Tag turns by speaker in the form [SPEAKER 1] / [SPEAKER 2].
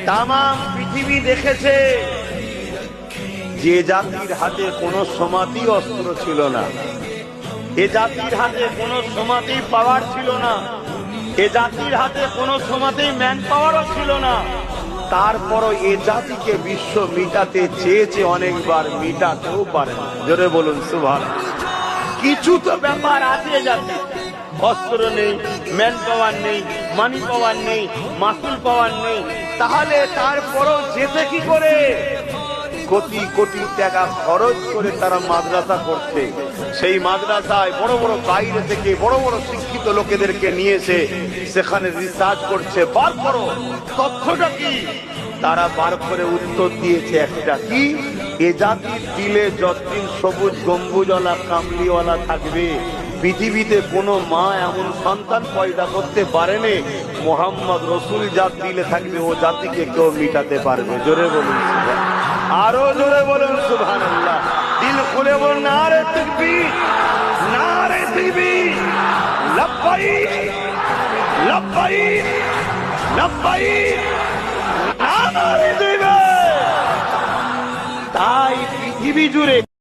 [SPEAKER 1] তামাম পৃথিবী দেখেছে যে জাতির হাতে কোনো সমাধি অস্ত্র ছিল না, এ জাতির হাতে কোনো সমাধি পাওয়ার ছিল না, এ জাতির হাতে কোনো সমাধি ম্যান পাওয়ারও ছিল না, তারপরও এ জাতিকে বিশ্ব মিটাতে চেয়েছে অনেকবার, মিটাতেও পারে না। জোরে বলুন সুবহানাল্লাহ। কিছু তো ব্যাপার আছে জাতি, অস্ত্র নেই, ম্যান পাওয়ার নেই, মানি পাওয়ার নেই, মাসুল পাওয়ার নেই, তাহলে তারপরও যেতে কি করে? কোটি কোটি টাকা খরচ করে তারা মাদ্রাসা করছে, সেই মাদ্রাসায় বড় বড় বাইরে থেকে বড় বড় শিক্ষিত লোকেদেরকে নিয়েছে, সেখানে রিসার্চ করছে, বার করো তথ্যটা কি। তারা বার করে উত্তর দিয়েছে একটা, কি? এ জাতির দিলে যতদিন সবুজ গম্বুজওয়ালা কামলিওয়ালা থাকবে, পৃথিবীতে কোনো মা এমন সন্তান পয়দা করতে পারেনি, মোহাম্মদ রসুল যার দিলে থাকবে ও জাতিকে কেউ মিটাতে পারবে। জোরে বলুন সুবহানাল্লাহ, আরো জোরে বলুন সুবহানাল্লাহ। দিল খুলে বলুন নারে তাকবীর, নারে তাকবীর, লব্বাইক লব্বাইক লব্বাইক, নারে তাকবীর। তাই পৃথিবী জুড়ে